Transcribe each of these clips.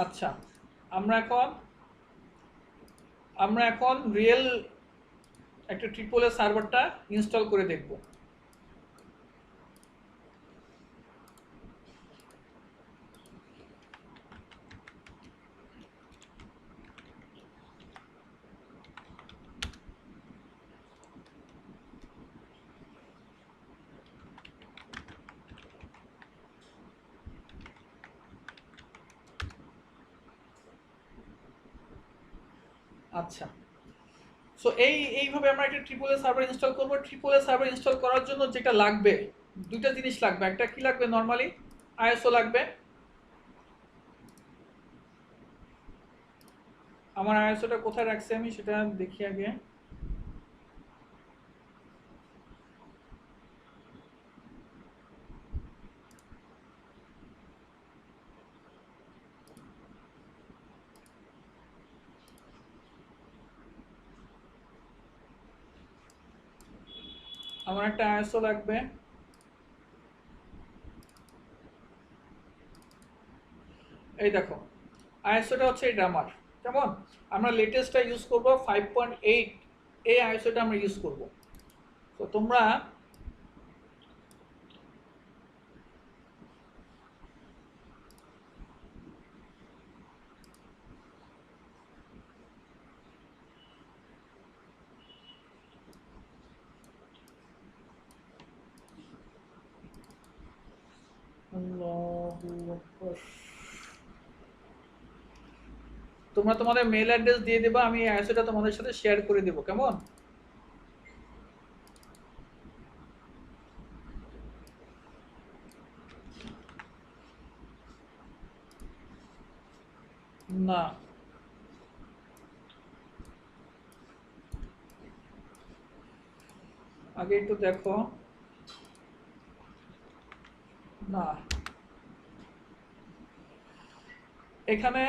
আচ্ছা, আমরা এখন রিয়েল একটা ট্রিপল এ সার্ভারটা ইনস্টল করে দেখব। আচ্ছা, সো এইভাবে আমরা একটা ট্রিপল এ সার্ভার ইনস্টল করব। ট্রিপল এ সার্ভার ইনস্টল করার জন্য যেটা লাগবে, দুইটা জিনিস লাগবে। একটা কি লাগবে, নর্মালি আইএসও লাগবে। আমার আইএসওটা কোথায় রাখছি আমি সেটা দেখি আগে। আমার একটা আইএসও লাগবে। এই দেখো, আইএসওটা হচ্ছে এটা আমার। কেমন, আমরা লেটেস্টটা ইউজ করব 5.8, এই আইএসওটা আমরা ইউজ করব। তো তোমরা আল্লাহু আকবার। তোমরা তোমাদের মেল অ্যাড্রেস দিয়ে দেবা, আমি আইএসওটা তোমাদের সাথে শেয়ার করে দেব। কেমন, না আগে একটু দেখো। না, এখানে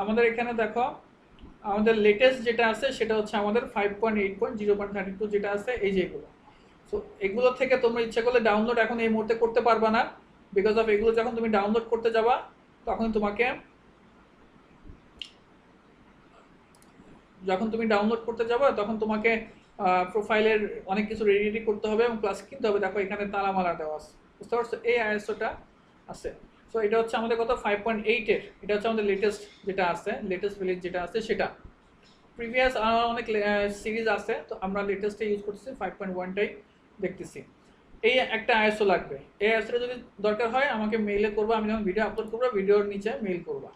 আমাদের এখানে দেখো, আমাদের লেটেস্ট যেটা আছে সেটা হচ্ছে আমাদের 5.8.0.32 যেটা আছে, এই যে এগুলো। সো এগুলো থেকে তোমরা ইচ্ছা করলে ডাউনলোড এখন এই মুহূর্তে করতে পারবা না, বিকজ অফ এগুলো যখন তুমি ডাউনলোড করতে যাবা তখন তোমাকে, তখন তোমাকে প্রোফাইলের অনেক কিছু রেডি করতে হবে এবং প্লাস কিনতে হবে। দেখো এখানে তালামালা দেওয়া আছে, বুঝতে পারছো, এই আইএসওটা আছে। সো এটা হচ্ছে আমাদের কত, 5.8-এর। এটা হচ্ছে আমাদের লেটেস্ট যেটা আছে, লেটেস্ট রিলিজ যেটা আছে সেটা। প্রিভিয়াস অনেক সিরিজ আছে, তো আমরা লেটেস্টে ইউজ করতেছি 5.1টাই দেখতেছি। এই একটা আইএসও লাগবে। এই আইএসওটা যদি দরকার হয় আমাকে মেইলে করবো, আমি যখন ভিডিও আপলোড করবো ভিডিওর নিচে মেইল করবা।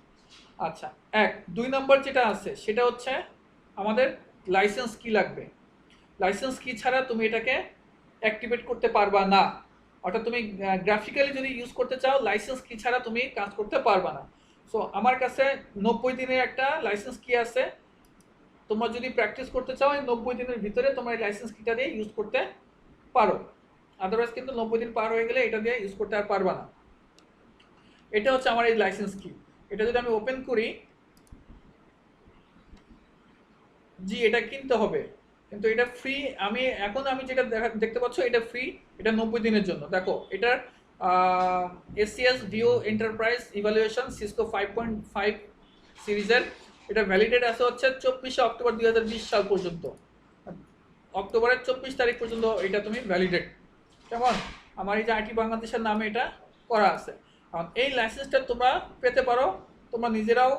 আচ্ছা, এক দুই নম্বর যেটা আছে সেটা হচ্ছে আমাদের লাইসেন্স কি লাগবে। লাইসেন্স কি ছাড়া তুমি এটাকে অ্যাক্টিভেট করতে পারবা না। অর্থাৎ তুমি গ্রাফিক্যালি যদি ইউজ করতে চাও, লাইসেন্স কি ছাড়া তুমি কাজ করতে পারবা না। সো আমার কাছে 90 দিনের একটা লাইসেন্স কি আছে। তোমরা যদি প্র্যাকটিস করতে চাও এই 90 দিনের ভিতরে তোমরা এই লাইসেন্স কিটা দিয়ে ইউজ করতে পারো। আদারওয়াইজ কিন্তু 90 দিন পার হয়ে গেলে এটা দিয়ে ইউজ করতে আর পারবা না। এটা হচ্ছে আমার এই লাইসেন্স কি। এটা যদি আমি ওপেন করি, জি এটা কিনতে হবে, কিন্তু এটা ফ্রি। আমি যেটা দেখতে পাচ্ছ এটা ফ্রি। এটা 90 দিনের জন্য। দেখো এটার এসিএস ভিও এন্টারপ্রাইজ ইভ্যালুয়েশন সিসকো 5.5 সিরিজের, এটা ভ্যালিডেট আছে হচ্ছে 24শে অক্টোবর 2020 সাল পর্যন্ত। অক্টোবরের 24 তারিখ পর্যন্ত এটা তুমি ভ্যালিডেট। কেমন, আমার এই যে আইটি বাংলাদেশের নামে এটা করা আছে। এখন এই লাইসেন্সটা তোমরা পেতে পারো, তোমরা নিজেরাও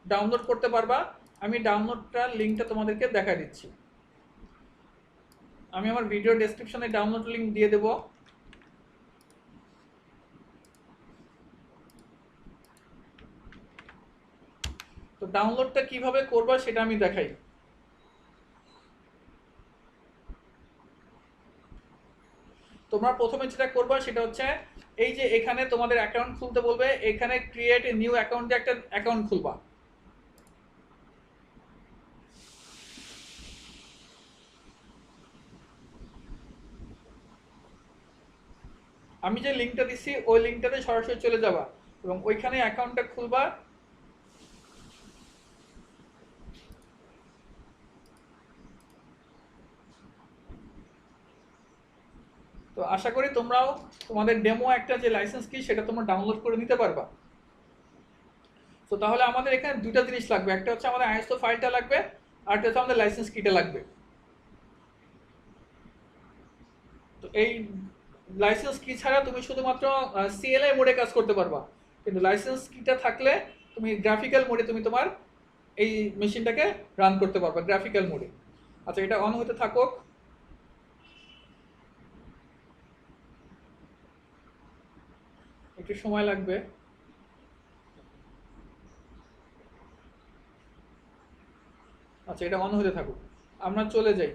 ডাউনলোড করতে পারবা। আমি ডাউনলোডটার লিঙ্কটা তোমাদেরকে দেখা দিচ্ছি। আমি আমার ভিডিও ডেসক্রিপশনে ডাউনলোড লিঙ্ক দিয়ে দেবো। তো ডাউনলোডটা কিভাবে করবা সেটা আমি দেখাই। তোমরা প্রথমে যেটা করবা সেটা হচ্ছে, এই যে এখানে তোমাদের অ্যাকাউন্ট খুলতে বলবে, এখানে ক্রিয়েট এ নিউ অ্যাকাউন্ট দিয়ে একটা অ্যাকাউন্ট খুলবা। আমি যে লিঙ্কটা দিচ্ছি ওই লিঙ্কটাতে সরাসরি চলে যাবা এবং ওইখানে অ্যাকাউন্টটা খুলবা। তো আশা করি তোমরাও তোমাদের ডেমো একটা যে লাইসেন্স কি সেটা তোমরা ডাউনলোড করে নিতে পারবা। তো তো তাহলে আমাদের এখানে দুইটা জিনিস লাগবে, একটা হচ্ছে আমাদের আইএসও ফাইলটা লাগবে, আর একটা হচ্ছে আমাদের লাইসেন্স কিটা লাগবে। তো এই লাইসেন্স কি ছাড়া তুমি শুধুমাত্র সিএলআই মোডে কাজ করতে পারবা, কিন্তু লাইসেন্স কিটা থাকলে তুমি গ্রাফিক্যাল মোডে তুমি তোমার এই মেশিনটাকে রান করতে পারবা গ্রাফিক্যাল মোডে। আচ্ছা, এটা অন হতে থাকুক। একটু সময় লাগবে। আচ্ছা, এটা অন হতে থাকুক, আমরা চলে যাই।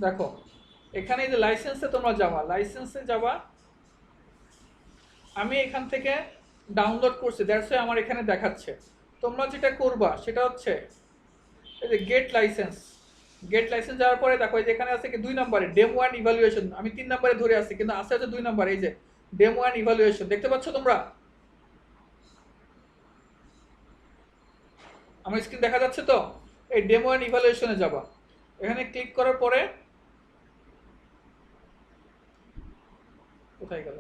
দেখো এখানে এই যে লাইসেন্সে তোমরা যাবা, লাইসেন্সে যাবা, আমি এখান থেকে ডাউনলোড করছি, দ্যাটস ওয়াই আমার এখানে দেখাচ্ছে। তোমরা যেটা করবা সেটা হচ্ছে এই যে গেট লাইসেন্স, গেট লাইসেন্স যাওয়ার পরে দেখো এই যে এখানে আছে কি 2 নম্বরে ডেমো অ্যান্ড ইভালুয়েশন, আমি 3 নম্বরে ধরে আছি কিন্তু আছে হচ্ছে 2 নম্বরে, এই যে ডেমো অ্যান্ড ইভালুয়েশন দেখতে পাচ্ছ তোমরা? আমার স্ক্রিন দেখা যাচ্ছে তো? এই ডেমো অ্যান্ড ইভালুয়েশনে যাবা, এখানে ক্লিক করার পরে কোথায় গেল?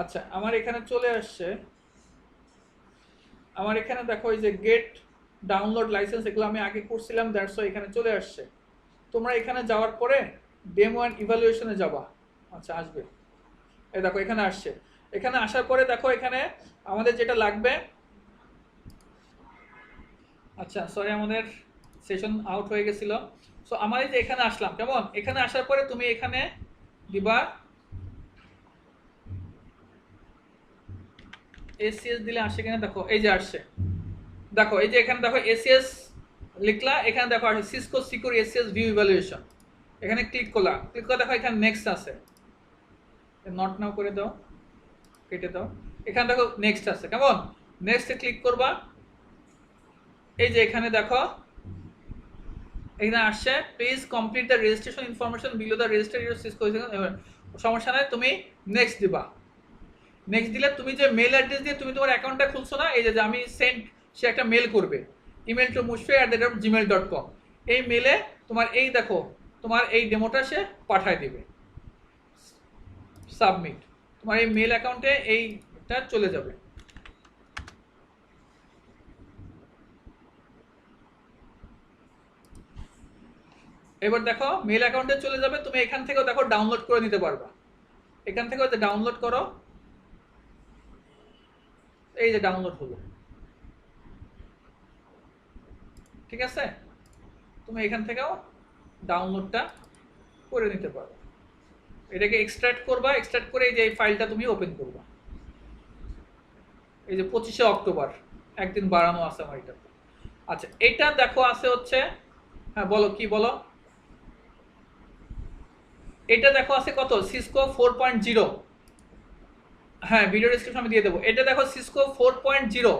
আচ্ছা, আমার এখানে চলে আসছে। আমার এখানে দেখো এই যে গেট ডাউনলোড লাইসেন্স, এগুলো আমি আগে করছিলাম, দ্যাটস ওয়াই এখানে চলে আসছে। তোমরা এখানে যাওয়ার পরে ডেমো অ্যান্ড ইভালুয়েশনে যাবা। আচ্ছা, আসবে, এই দেখো এখানে আসছে। এখানে আসার পরে দেখো এখানে আমাদের যেটা লাগবে, আচ্ছা সরি আমাদের সেশন আউট হয়ে গেছিল। সো আমার এই যে এখানে আসলাম, কেমন? এখানে আসার পরে তুমি এখানে দিবা এসিএস, দিলে আসে কিনা দেখো, এই যে আসছে। দেখো এই যে এখানে দেখো এসিএস লিখলা, এখানে দেখো আসছে Cisco secure ACS view evaluation. এখানে ক্লিক করলা, ক্লিক করে দেখো এখানে নেক্সট আছে, নট নাও করে দাও, কেটে দাও। এখানে দেখো নেক্সট আছে, কেমন? নেক্সটে ক্লিক করবা। এই যে এখানে দেখো এখানে আসছে please complete the registration information below the register your Cisco. সমস্যা নাই, তুমি নেক্সট দিবা। নেক্সট দিলে তুমি যে মেল অ্যাড্রেস দিয়ে তুমি তোমার অ্যাকাউন্টটা খুলছো না, এই যে আমি সেন্ড, সে একটা মেল করবে, ইমেল টু mushfiq@gmail.com। এই মেলে তোমার এই দেখো তোমার এই ডেমোটা সে পাঠায় দিবে, সাবমিট, তোমার এই মেল অ্যাকাউন্টে এইটা চলে যাবে। এবার দেখো মেল অ্যাকাউন্টে চলে যাবে, তুমি এখান থেকেও দেখো ডাউনলোড করে নিতে পারবা। এখান থেকেও যে ডাউনলোড করো, এই যে ডাউনলোড হলো, ঠিক আছে? তুমি এখান থেকেও ডাউনলোডটা করে নিতে পারো। এটাকে এক্সট্রাক্ট করবা, এক্সট্রাক্ট করে এই যে এই ফাইলটা তুমি ওপেন করবা। এই যে 25শে অক্টোবর, একদিন বাড়ানো আছে আমার এটা। আচ্ছা, এটা দেখো আছে হচ্ছে, হ্যাঁ বলো কি বলো? এটা দেখো আছে কত, সিসকো 4.0। হ্যাঁ, ভিডিও ডেসক্রিপশন আমি দিয়ে দেবো। এটা দেখো সিসকো 4.0,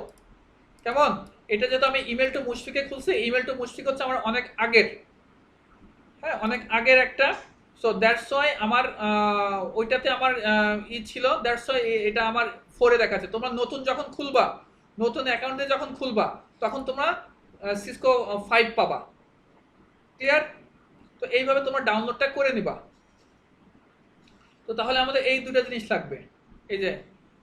কেমন? এটা যেহেতু আমি ইমেল টু মুশফিকে খুলছি, ইমেল টু মুশফিক হচ্ছে আমার অনেক আগের, হ্যাঁ অনেক আগের একটা। সো দ্যাটস ওয়াই আমার ওইটাতে আমার ছিল, দ্যাটস ওয়াই এটা আমার 4-এ দেখাচ্ছে। তোমরা নতুন যখন খুলবা, নতুন অ্যাকাউন্টে যখন খুলবা, তখন তোমরা সিসকো 5 পাবা। ক্লিয়ার? তো এইভাবে তোমরা ডাউনলোডটা করে নিবা। তো তাহলে আমাদের এই দুটো জিনিস লাগবে। এই যে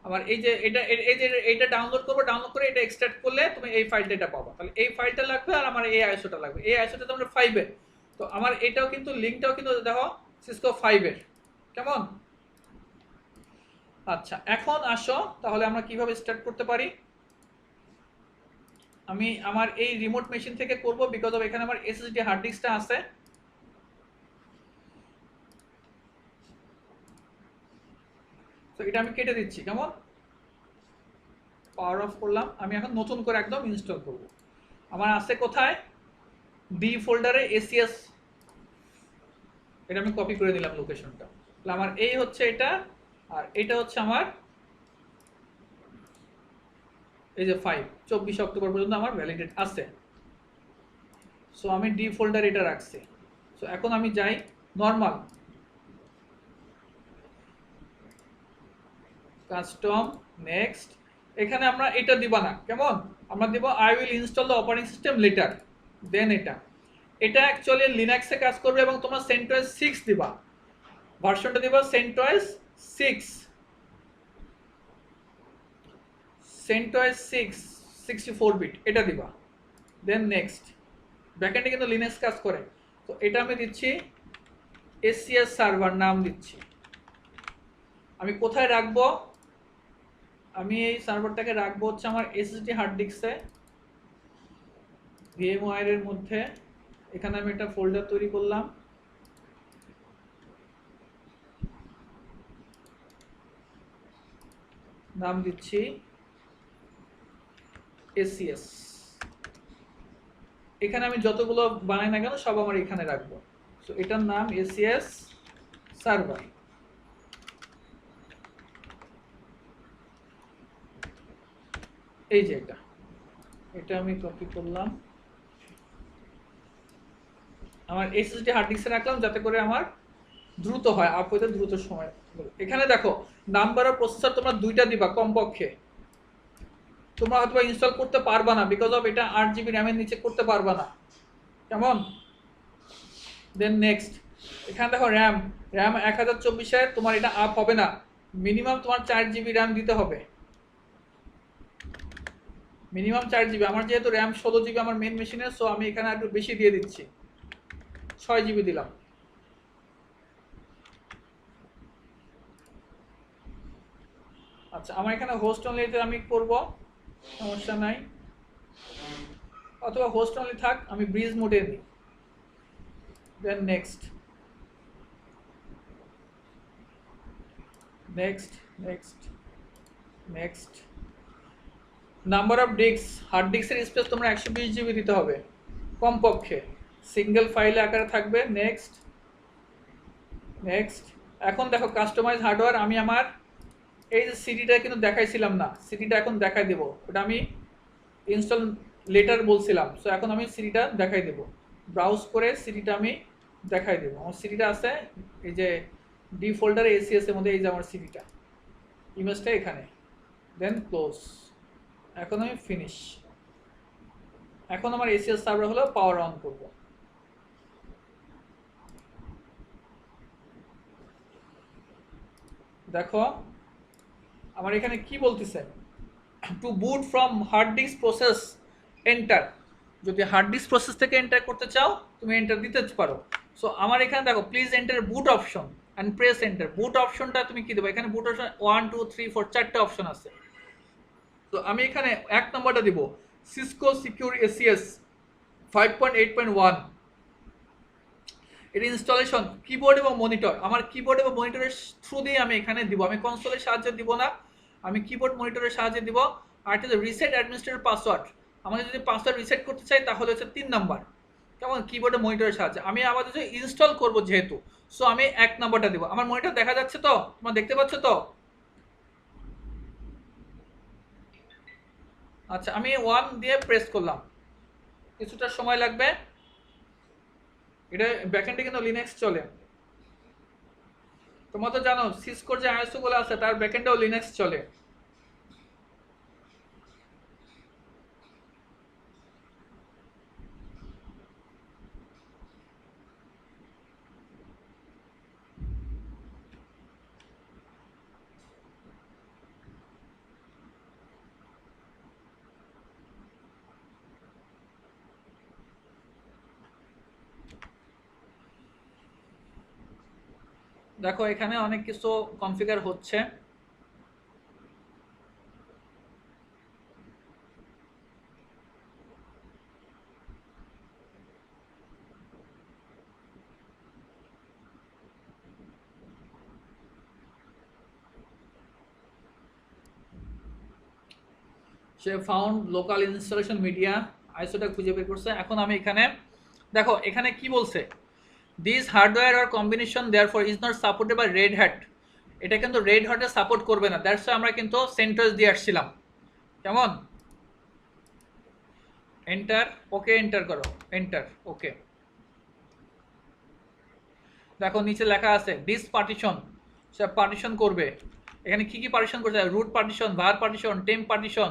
আমার এই যে এটা, এই যে এটা ডাউনলোড করবো, ডাউনলোড করে এটা এক্সট্রাক্ট করলে তুমি এই ফাইলটা এটা পাবা। তাহলে এই ফাইলটা লাগবে, আর আমার এই আইএসওটা লাগবে। এই আইএসওটা তোমরা 5-এর, তো আমার এটাও কিন্তু লিঙ্কটাও কিন্তু দেখো সিসকো 5-এর, কেমন? আচ্ছা, এখন আসো তাহলে আমরা কিভাবে স্টার্ট করতে পারি। আমি আমার এই রিমোট মেশিন থেকে করব, বিকজ অফ এখানে আমার এসএসডি হার্ড ডিস্কটা আছে। তো এটা আমি কেটে দিচ্ছি, কেমন? পাওয়ার অফ করলাম। আমি এখন নতুন করে একদম ইনস্টল করব। আমার আছে কোথায়? ডি ফোল্ডারে এসিএস, এটা আমি কপি করে নিলাম লোকেশনটা। তাহলে আমার এই হচ্ছে এটা, আর এটা হচ্ছে আমার এই যে 24 অক্টোবর পর্যন্ত আমার ভ্যালিডেট আছে। সো আমি ডি ফোল্ডার এটা রাখছি। সো এখন আমি যাই নর্মাল, কাস্টম নেক্সট। এখানে আমরা এটা দিবা না, কেমন? আমরা দিব I will install the operating system later, then এটা অ্যাকচুয়ালি লিনাক্সে কাজ করবে এবং তোমরা CentOS 6 দিবা, ভার্সনটা দিবা CentOS 6, CentOS 6 64 বিট এটা দিবা, দেন নেক্সট। ব্যাকএন্ডে কিন্তু লিনাক্স কাজ করে, তো এটা আমি দিচ্ছি SCS সার্ভার নাম দিচ্ছি। আমি কোথায় রাখবো? আমি এই সার্ভারটাকে রাখবো হচ্ছে আমার SSD হার্ড ডিস্কে, VMware এর মধ্যে। এখানে আমি একটা ফোল্ডার তৈরি করলাম, নাম দিচ্ছি SCS। এখানে আমি যতগুলো বানাই না কেন সব আমার এখানে রাখবো। সো এটার নাম SCS সার্ভার। এই যে এটা আমি কপি করলাম, আমার SSD হার্ড ডিস্কে রাখলাম যাতে করে আমার দ্রুত হয়, আপ হইতে দ্রুত সময়। এখানে দেখো নাম্বার অফ প্রসেসর তোমরা 2টা দিবা কমপক্ষে। তোমরা হয়তো ইনস্টল করতে পারবা না, বিকজ অফ এটা 8 GB র্যামের নিচে করতে পারবা না, কেমন? Then next. এখানে দেখো র্যাম 1024 তোমার এটা আপ হবে না, মিনিমাম তোমার 4 GB র্যাম দিতে হবে, মিনিমাম 4 GB। আমার যেহেতু র্যাম 16 GB আমার মেন মেশিনে, সো আমি এখানে একটু বেশি দিয়ে দিচ্ছি, 6 GB দিলাম। আচ্ছা, আমার এখানে হোস্ট অনলিতে আমি করব, সমস্যা নাই, অথবা হোস্ট অনলি থাক, আমি ব্রিজ মোডে দিই। Then next next next next. Number of disk, hard ডিস্কের স্পেস তোমরা 120 GB দিতে হবে কমপক্ষে, সিঙ্গেল ফাইলে আকারে থাকবে। Next next. এখন দেখো কাস্টমাইজ হার্ডওয়্যার, আমি আমার এই যে সিডিটা কিন্তু দেখাইছিলাম না, সিডিটা এখন দেখাই দেবো, ওটা আমি ইনস্টল লেটার বলছিলাম, সো এখন আমি সিডিটা দেখাই দেবো। ব্রাউজ করে সিডিটা আমি দেখাই দেবো। আমার সিডিটা আছে এই যে ডি ফোল্ডারে SCS এর মধ্যে, এই যে আমার সিডিটা, ইমেজটা এখানে। দেন ক্লোজ। এখন আমি ফিনিশ। এখন আমার SCS সার্ভার হলো, পাওয়ার অন করব। দেখো আমার এখানে কি বলতেছে, to boot from hard disk process enter. যদি হার্ড ডিস্ক প্রসেস থেকে এন্টার করতে চাও তুমি এন্টার দিতে পারো। সো আমার এখানে দেখো please enter boot option and press enter. Boot অপশনটা তুমি কি দেবো? এখানে বুট অপশন 1 2 3 4 4টা অপশন আছে। তো আমি এখানে 1 নম্বরটা দিব, সিসকো সিকিউর SCS 5.8.1। এর ইনস্টলেশন কিবোর্ড এবং মনিটর, আমার কিবোর্ড এবং মনিটরের থ্রু দিয়ে আমি এখানে দিব, আমি কনসোলের সাহায্যে দিব না, আমি কিবোর্ড মনিটরের সাহায্যে দিব। আর এটা রিসেট অ্যাডমিনিস্ট্রেটর পাসওয়ার্ড, আমরা যদি পাসওয়ার্ড রিসেট করতে চাই তাহলে হচ্ছে 3 নাম্বার, কেমন? কিবোর্ডে মনিটরের সাহায্যে। আমি আবার যদি ইনস্টল করব যেহেতু, সো আমি 1 নাম্বারটা দিব। আমার মনিটর দেখা যাচ্ছে তো? তোমরা দেখতে পাচ্ছ তো? আচ্ছা, আমি 1 দিয়ে প্রেস করলাম, কিছুটা সময় লাগবে। এটা ব্যাকএন্ডে কিন্তু লিনাক্স চলে, তোমরা তো জানো সিসকোর যে আইএসও গুলো আছে তার ব্যাকএন্ডেও লিনাক্স চলে। দেখো এখানে অনেক কিছু কনফিগার হচ্ছে। সে ফাউন্ড লোকাল ইনস্টলেশন মিডিয়া আইসোটা খুঁজে বের করছে। এখন আমি এখানে দেখো এখানে কি বলছে, this hardware are combination therefore is not supported by Red Hat. এটা কিন্তু রেড হ্যাটে সাপোর্ট করবে না, দ্যাটস আমরা কিন্তু CentOS দিয়ে আসছিলাম, কেমন? এন্টার, ওকে এন্টার করো, এন্টার, ওকে। দেখো নিচে লেখা আছে ডিস্ক পার্টিশন, সে পার্টিশন করবে। এখানে কি কি পার্টিশন করতে হবে, root partition, var partition, temp partition,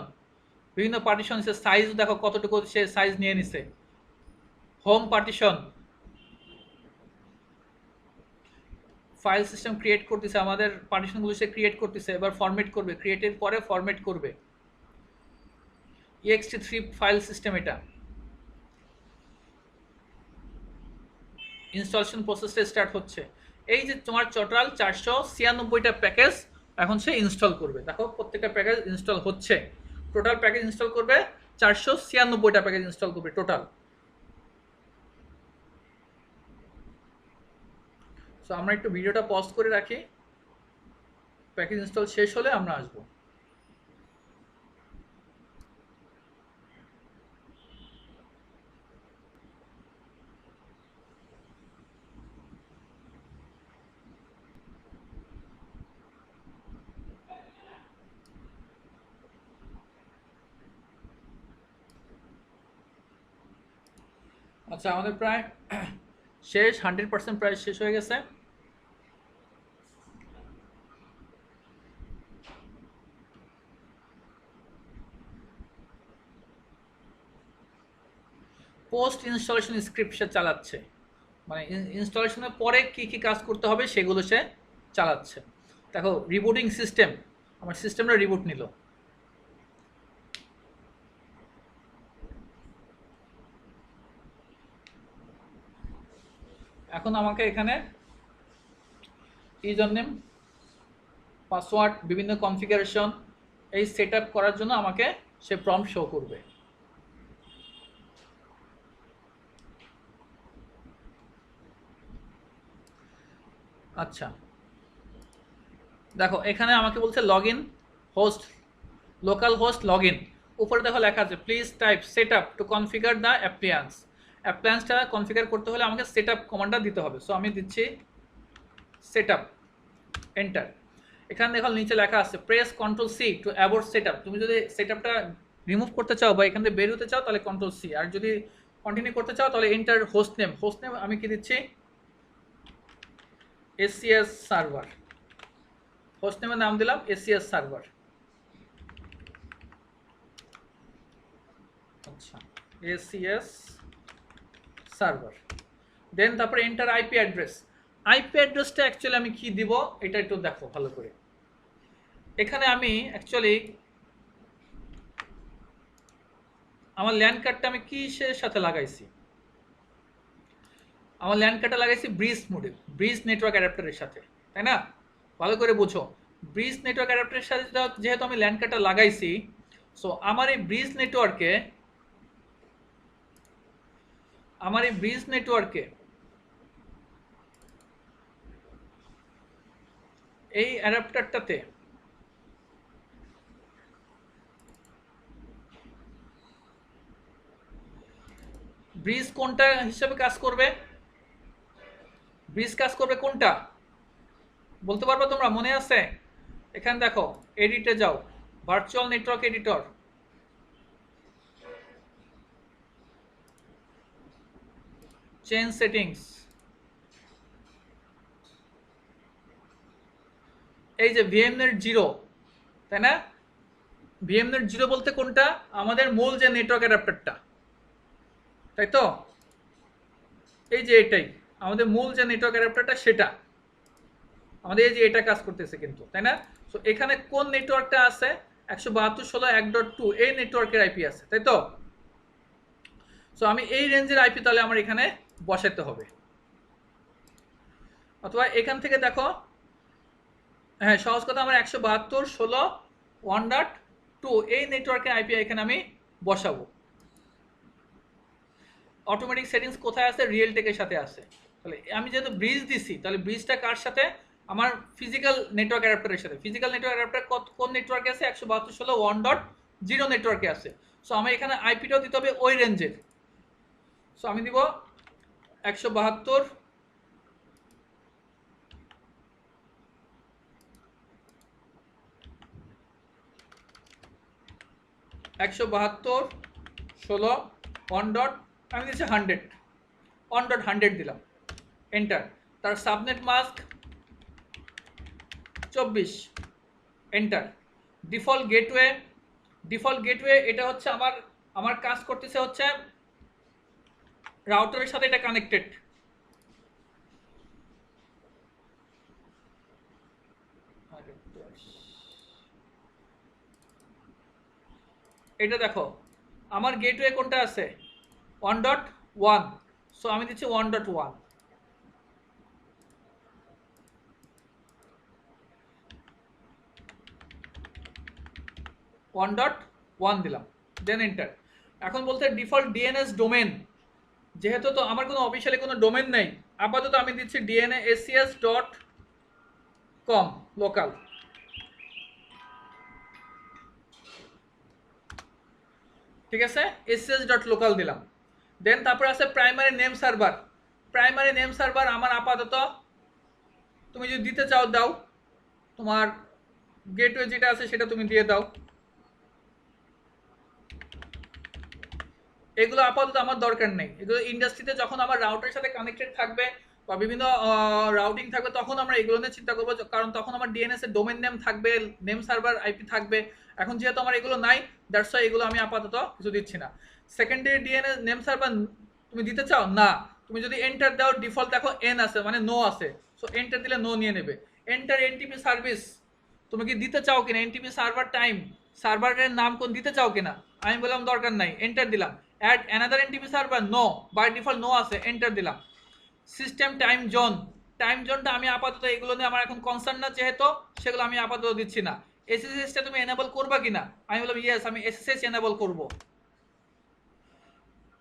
বিভিন্ন পার্টিশন, সে সাইজ দেখো কতটুকু সে সাইজ নিয়ে নিছে, home partition, file system create করতেছে, আমাদের পার্টিশনগুলো সে ক্রিয়েট করতেছে, এবার ফরম্যাট করবে, ক্রিয়েটের পরে ফরম্যাট করবে, ext3 ফাইল সিস্টেম। এটা ইনস্টলেশন প্রসেসটা স্টার্ট হচ্ছে। এই যে তোমার টোটাল 496টা প্যাকেজ এখন সে ইনস্টল করবে, দেখো প্রত্যেকটা প্যাকেজ ইনস্টল হচ্ছে, টোটাল প্যাকেজ ইনস্টল করবে 496টা প্যাকেজ ইনস্টল করবে টোটাল। সো আমরা একটু ভিডিওটা পজ করে রাখি, প্যাকেজ ইনস্টল শেষ হলে আমরা আসবো। আচ্ছা, আমাদের প্রায় শেষ, 100% প্রায় শেষ হয়ে গেছে। পোস্ট ইনস্টলেশন স্ক্রিপ্ট সে চালাচ্ছে, মানে ইনস্টলেশনের পরে কি কি কাজ করতে হবে সেগুলো সে চালাচ্ছে। দেখো রিবুটিং সিস্টেম, আমার সিস্টেমটা রিবুট নিল। এখন আমাকে এখানে ইউজার নেম, পাসওয়ার্ড, বিভিন্ন কনফিগারেশন এই সেট আপ করার জন্য আমাকে সে প্রম্পট শো করবে। আচ্ছা দেখো এখানে আমাকে বলছে log in host, local host log in, উপরে দেখো লেখা আছে please type set up to configure the appliance. অ্যাপ্লিয়ান্সটা কনফিগার করতে হলে আমাকে সেট আপ কমান্ডটা দিতে হবে। সো আমি দিচ্ছি সেট আপ, এন্টার। এখানে দেখো নিচে লেখা আছে press control C to abort set up. তুমি যদি সেট আপটা রিমুভ করতে চাও বা এখান থেকে বের হতে চাও তাহলে কন্ট্রোল সি, আর যদি কন্টিনিউ করতে চাও তাহলে enter host name. Host name আমি কি দিচ্ছি, এসসিএস সার্ভার, হোস্ট নেমের নাম দিলাম এসসিএস সার্ভার। আচ্ছা এসসিএস সার্ভার, দেন তারপরে এন্টার আইপি অ্যাড্রেস। আইপি অ্যাড্রেসটা অ্যাকচুয়ালি আমি কি দিব এটা একটু দেখো ভালো করে। এখানে আমি অ্যাকচুয়ালি আমার ল্যান্ড কার্ডটা আমি কিসের সাথে লাগাইছি, আমার ল্যান্ড কার্ডটা লাগাইছি ব্রিজ মডেল, ব্রিজ নেটওয়ার্ক অ্যাডাপ্টারের সাথে, তাই না? ভালো করে বুঝো, ব্রিজ নেটওয়ার্ক অ্যাডাপ্টারের সাথে যেহেতু আমি ল্যান্ড কার্ডটা লাগাইছি, সো আমার এই ব্রিজ নেটওয়ার্কে এই অ্যাডাপ্টারটাতে ব্রিজ কোনটা হিসাবে কাজ করবে, ব্রিজ কাজ করবে কোনটা বলতে পারবে তোমরা, মনে আছে? এখানে দেখো এডিটে যাও, virtual network editor, change settings, এই যে ভিএমনেট 0, তাই না? ভিএমনেট 0 বলতে কোনটা, আমাদের মূল যে নেটওয়ার্ক অ্যাডাপ্টারটা, তাই তো? এই যে এটাই আমাদের মূল যে নেটওয়ার্ক অ্যাডাপ্টারটা, সেটা আমাদের এই যে এটা কাজ করতেছে কিন্তু, তাই না? সো এখানে কোন নেটওয়ার্কটা আছে, 172.1.1.2 এই নেটওয়ার্কের আইপি আছে, তাই তো? সো আমি এই রেঞ্জের আইপি তাহলে আমার এখানে বসাতে হবে, অথবা এখান থেকে দেখো, হ্যাঁ সহজ কথা, আমার 172.1.1.2 এই নেটওয়ার্কের আইপি এখানে আমি বসাবো। অটোমেটিক সেটিংস কোথায় আছে, রিয়েল টেকের সাথে আছে। তাহলে আমি যেহেতু ব্রিজ দিছি, তাহলে ব্রিজটা কার সাথে, আমার ফিজিক্যাল নেটওয়ার্ক অ্যাডাপ্টারের সাথে। ফিজিক্যাল নেটওয়ার্ক অ্যাডাপ্টার কোন নেটওয়ার্কে আছে, 172.1.0 নেটওয়ার্কে আছে। সো আমি এখানে আইপিটাও দিতে হবে ওই রেঞ্জের। সো আমি দিব 172 172.16 আমি দিচ্ছি 100 দিলাম, এন্টার। তার subnet mask 24, enter. Default gateway এটা হচ্ছে আমার কাজ করতেছে হচ্ছে রাউটারের সাথে এটা কানেক্টেড। এটা দেখো আমার গেটওয়ে কোনটা আছে 1.1, সো আমি দিচ্ছি 1.1। 1.1 দিলাম, দেন এন্টার। এখন বলতে ডিফল্ট ডিএনএস ডোমেন, যেহেতু তো আমার কোনো অফিসিয়ালি কোনো ডোমেন নেই, আপাতত আমি দিচ্ছি dnacs.com লোকাল। ঠিক আছে, acs.local দিলাম। দেন তারপরে আছে primary name server. Primary name server আমার আপাতত তুমি যদি দিতে চাও দাও, তোমার গেটওয়ে যেটা আছে সেটা তুমি দিয়ে দাও। এগুলো আপাতত আমার দরকার নেই, এগুলো ইন্ডাস্ট্রিতে যখন আমার রাউটারের সাথে কানেক্টেড থাকবে বা বিভিন্ন রাউটিং থাকবে তখন আমরা এগুলো নিয়ে চিন্তা করবো, কারণ তখন আমার ডিএনএস এর ডোমেন নেম থাকবে, নেম সার্ভার আইপি থাকবে। এখন যেহেতু আমার এগুলো নাই, দ্যাটস ওয়াই এগুলো আমি আপাতত কিছু দিচ্ছি না। সেকেন্ডারি ডিএনএস নেম সার্ভার তুমি দিতে চাও না, তুমি যদি এন্টার দাও ডিফল্ট দেখো এন আছে মানে নো আছে, সো এন্টার দিলে নো নিয়ে নেবে। এন্টার এনটিপি সার্ভিস, তুমি কি দিতে চাও কিনা এনটিপি সার্ভার টাইম, সার্ভারের নাম কোন দিতে চাও কিনা, আমি বললাম দরকার নাই, এন্টার দিলাম। Add another NTP server, no, by default no আছে, এন্টার দিলাম। সিস্টেম টাইম জোন, টাইম জোনটা আমি আপাতত এগুলো নিয়ে আমার এখন কনসার্ন না, যেহেতু সেগুলো আমি আপাতত দিচ্ছি না। এসএসএসটা তুমি এনেবল করবা কিনা, আমি বললাম ইয়েস, আমি এসএসএস এনেবল করব।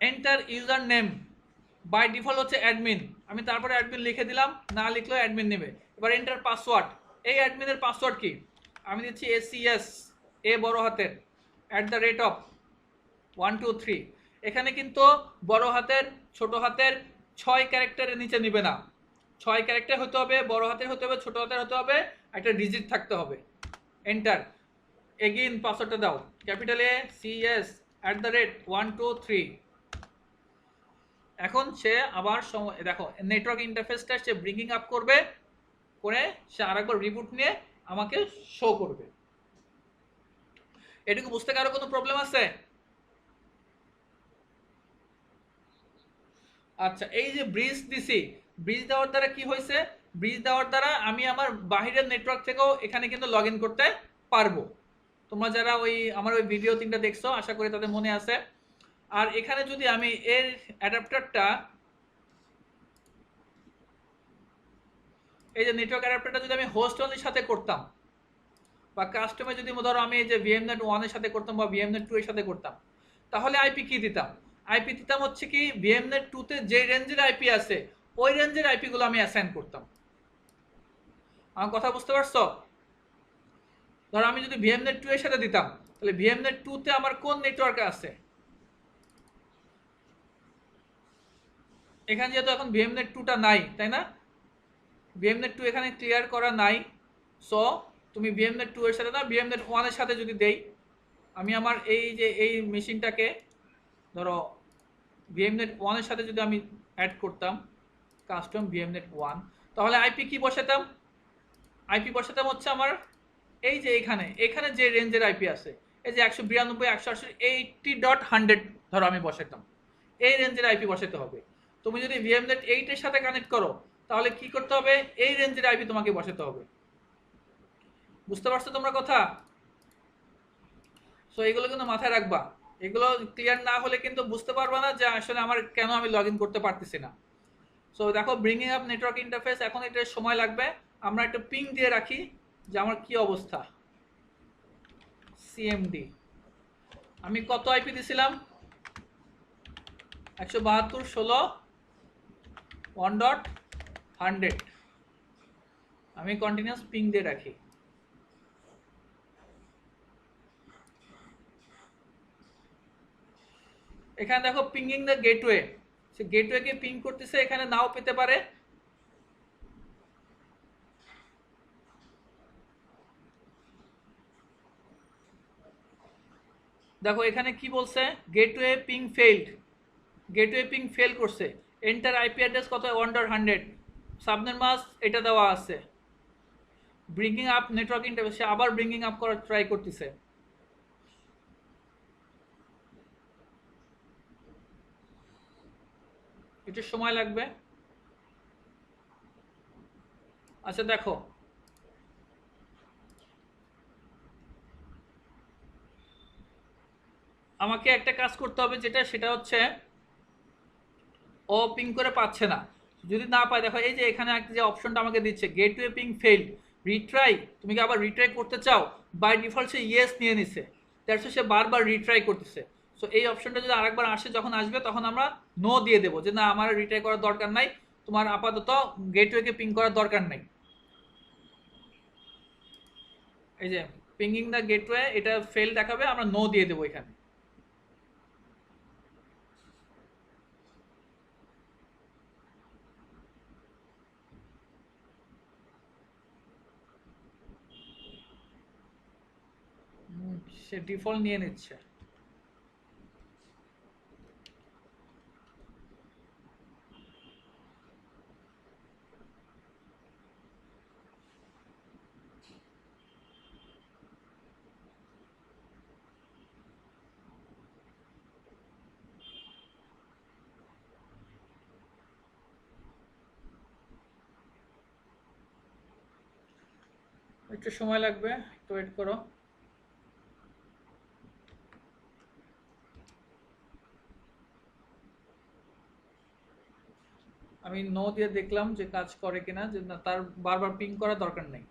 Enter user name, by default হচ্ছে অ্যাডমিন, আমি তারপরে অ্যাডমিন লিখে দিলাম, না লিখলেও অ্যাডমিন নেবে। এবার এন্টার পাসওয়ার্ড, এই অ্যাডমিনের পাসওয়ার্ড কি, আমি দিচ্ছি এসিএস এ বড় হাতের @123। এখানে কিন্তু বড় হাতের ছোট হাতের 6 ক্যারেক্টারের নিচে নিবে না, 6 ক্যারেক্টার হতে হবে, বড় হাতের হতে হবে, ছোট হাতের হতে হবে, একটা ডিজিট থাকতে হবে। এন্টার। এগেইন পাসওয়ার্ডটা দাও, ক্যাপিটাল এ সিএস @123। এখন সে আবার দেখো নেটওয়ার্ক ইন্টারফেসটা সে ব্রিঙ্গিং আপ করবে, করে সে আরেকবার রিবুট নিয়ে আমাকে শো করবে। এটুকু বুঝতে কারো কোনো প্রবলেম আছে? আচ্ছা, এই যে ব্রিজ দিছি, ব্রিজ দেওয়ার দ্বারা কি হয়েছে, ব্রিজ দেওয়ার দ্বারা আমি আমার বাহিরের নেটওয়ার্ক থেকেও এখানে কিন্তু লগ ইন করতে পারবো। তোমরা যারা আমার ওই ভিডিও 3টা দেখছো আশা করি তাদের মনে আছে। আর এখানে যদি আমি এর অ্যাডাপ্টারটা, এই যে নেটওয়ার্ক অ্যাডাপ্টারটা যদি আমি হোস্ট অনলির সাথে করতাম, বা কাস্টমে যদি ধরো আমি এই যে ভিএমনেট 1 এর সাথে করতাম বা ভিএমনেট 2 এর সাথে করতাম, তাহলে আইপি কি দিতাম, আইপি দিতাম হচ্ছে কি ভিএমনেট 2 তে যে রেঞ্জের আইপি আছে ওই রেঞ্জের আইপি গুলো আমি অ্যাসাইন করতাম। আমার কথা বুঝতে পারছো? ধরো আমি যদি ভিএমনেট 2 এর সাথে দিতাম, তাহলে ভিএমনেট 2 তে আমার কোন নেটওয়ার্কে আছে, এখানে যেহেতু এখন ভিএমনেট 2টা নাই, তাই না, ভিএমনেট 2 এখানে ক্লিয়ার করা নাই, সো তুমি ভিএমনেট 2 এর সাথে না ভিএমনেট 1 এর সাথে যদি দেই, আমি আমার এই যে এই মেশিনটাকে ধরো ভিএমনেট 1 এর সাথে যদি আমি অ্যাড করতাম কাস্টম ভিএমনেট 1, তাহলে আইপি কি বসাতাম, আইপি বসাতাম হচ্ছে আমার এই যে এখানে যে রেঞ্জের আইপি আছে, এই যে 192 180 80.100 ধরো আমি বসাতাম, এই রেঞ্জের আইপি বসাতে হবে। তুমি যদি ভিএমনেট 8 এর সাথে কানেক্ট করো তাহলে কি করতে হবে, এই রেঞ্জের আইপি তোমাকে বসাতে হবে। বুঝতে পারছো তোমরা কথা? সো এগুলো কিন্তু মাথায় রাখবা, এগুলো ক্লিয়ার না হলে কিন্তু বুঝতে পারবা না যে আসলে আমার কেন আমি লগ ইন করতে পারতেছি না। সো দেখো ব্রিঙ্গিং আপ নেটওয়ার্ক ইন্টারফেস, এখন এটা সময় লাগবে, আমরা একটা পিং দিয়ে রাখি যে আমার কি অবস্থা। সিএমডি আমি কত আইপি দিছিলাম, 172.16.100, আমি কন্টিনিউয়াস পিং দিয়ে রাখি। এখানে দেখো পিঙ্গিং দ্য গেটওয়ে, সে গেটওয়েকে পিং করতেছে, এখানে নাও পেতে পারে। দেখো এখানে কি বলছে, gateway ping failed, gateway ping fail করছে। এন্টার আইপি অ্যাড্রেস কত 1.100, সাবনেট মাস্ক এটা দেওয়া আছে। ব্রিঙ্গিং আপ নেটওয়ার্ক ইন্টারফেস, সে আবার ব্রিঙ্গিং আপ করার ট্রাই করতেছে। একটু সময় লাগবে। আচ্ছা দেখো, আমাকে একটা কাজ করতে হবে, সেটা হচ্ছে ও পিং করে পাচ্ছে না। যদি না পায়, দেখো এই যে এখানে একটা যে অপশনটা আমাকে দিচ্ছে গেটওয়ে পিং ফেইল, রিট্রাই, তুমি কি আবার রিট্রাই করতে চাও? বাই ডিফল্ট সে ইয়েস নিয়ে নিছে, দ্যাটস সে বারবার রিট্রাই করতেছে। সো এই অপশনটা যদি আরেকবার আসে, যখন আসবে তখন আমরা নো দিয়ে দেবো যে না, আমার রিট্রাই করার দরকার নাই, তোমার আপাতত গেটওয়েকে পিং করার দরকার নাই। এই যে পিঙ্গিং দ্য গেটওয়ে, এটা ফেল দেখাবে, আমরা নো দিয়ে দেবো এখানে। সে ডিফল্ট নিয়ে নিচ্ছে। একটু সময় লাগবে, একটু ওয়েট করো। আমি নো দিয়ে দেখলাম যে কাজ করে কিনা, যে না, তার বারবার পিং করার দরকার নেই।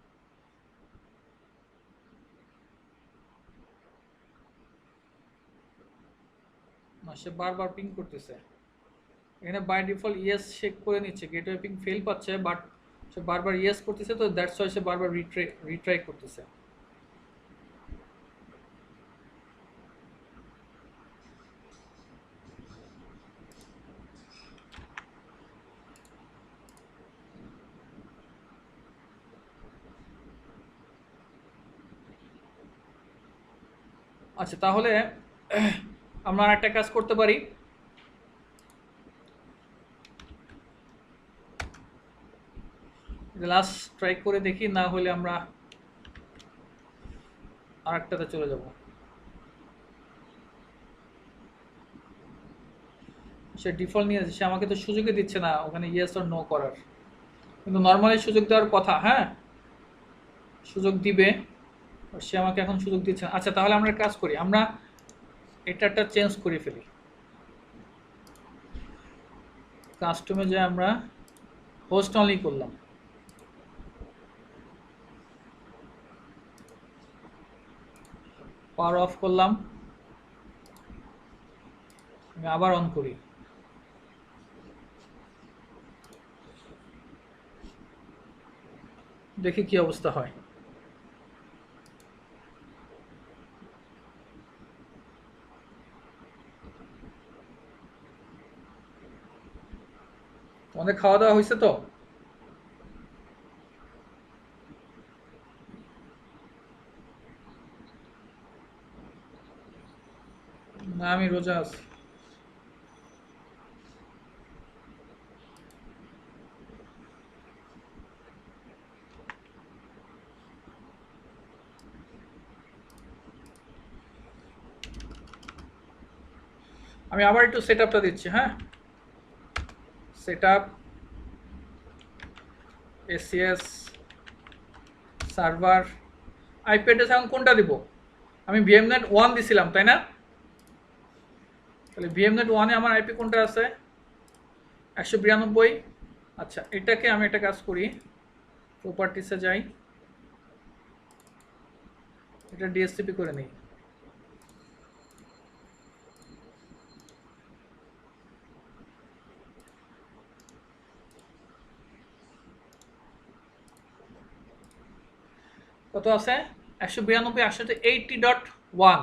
না, সে বারবার পিং করতেছে। এখানে বাই ডিফল্ট ইয়েস চেক করে নিচ্ছে, গেটওয়ে পিং ফেল পাচ্ছে, বাট সে বারবার ইয়েস করতেছে, তো দ্যাটস ওয়াই সে বারবার রিট্রাই করতেছে। আচ্ছা, তাহলে আমরা একটা কাজ করতে পারি। লাস্ট ট্রাই করে দেখি, না হলে আমরা আরেকটাতে চলে যাব। সে ডিফল্ট নিয়ে সে আমাকে তো সুযোগই দিচ্ছে না ওখানে ইয়েস অর নো করার, কিন্তু নর্মালি সুযোগ দেওয়ার কথা। হ্যাঁ, সুযোগ দিবে, সে আমাকে এখন সুযোগ দিচ্ছে না। আচ্ছা, তাহলে আমরা কাজ করি, আমরা এটা একটা চেঞ্জ করে ফেলি। কাস্টমে যে আমরা হোস্ট অনলি করলাম, পাওয়ার অফ করলাম, আমি আবার অন করি। দেখি কি অবস্থা হয়। তোমাদের খাওয়া দাওয়া হয়েছে তো? না, আমি রোজা আছি। আমি আবার একটু সেট আপটা দিচ্ছি। হ্যাঁ, set up ACS server IP address এখন কোনটা দিব? আমি ভিএমনেট 1 দিছিলাম, তাই না? তাহলে ভিএমনেট 1-এ আমার আইপি কোনটা আছে? 192। আচ্ছা, এটাকে আমি একটা কাজ করি, প্রপার্টিসে যাই, এটা ডিএসসিপি করে নিই। কত আছে? 192.168.1,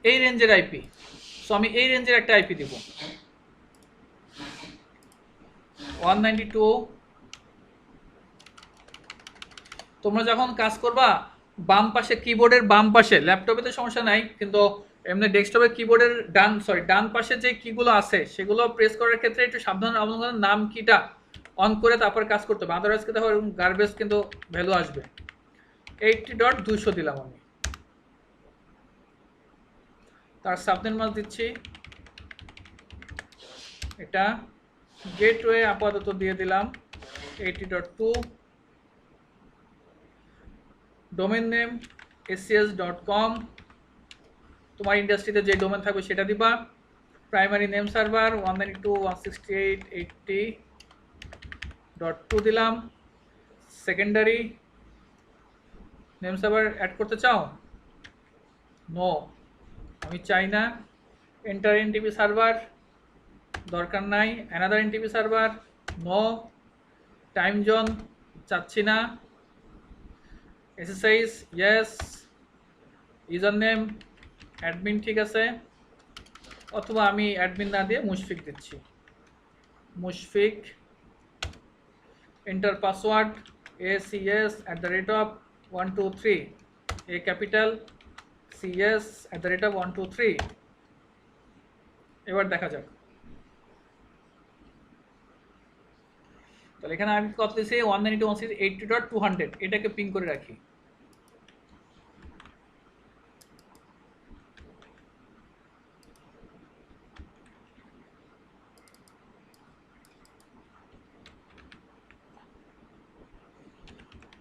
এই রেঞ্জের আইপি। সো আমি এই রেঞ্জের একটা আইপি দিব, 192। তোমরা যখন কাজ করবা, বাম পাশে, কিবোর্ডের বাম পাশে, ল্যাপটপে তো সমস্যা নাই, কিন্তু এমনি ডেস্কটপের কিবোর্ডের ডান পাশে যে কিগুলো আছে সেগুলো প্রেস করার ক্ষেত্রে একটু সাবধান অবলম্বন, নাম কিটা অন করে তারপর কাজ করতে হবে, আদারওয়াইজ কিন্তু এরকম গার্বেজ কিন্তু ভ্যালু আসবে। 80.200 দিলাম আমি। তার সাবনেট মাস্ক দিচ্ছি এটা, গেটওয়ে আপাতত দিয়ে দিলাম 80.2, ডোমেন নেম scs.com, তোমার ইন্ডাস্ট্রিতে যে ডোমেন থাকবে সেটা দিবা। প্রাইমারি নেম সার্ভার 192.168.80.2 দিলাম। সেকেন্ডারি নেম সার্ভার অ্যাড করতে চাও? নো, আমি চাই না। এন্টার এনটিপি সার্ভার দরকার নাই। Another NTP server no. Time zone চাচ্ছি না। এসএসআইস ইয়েস। ইউজার নেম অ্যাডমিন ঠিক আছে, অথবা আমি অ্যাডমিন না দিয়ে মুশফিক দিচ্ছি, Mushfiq. Enter password ACS@123, A capital CS@123। এবার দেখা যাক। তাহলে এখানে আমি কত দিয়েছি 192.168.200, এটাকে পিং করে রাখি।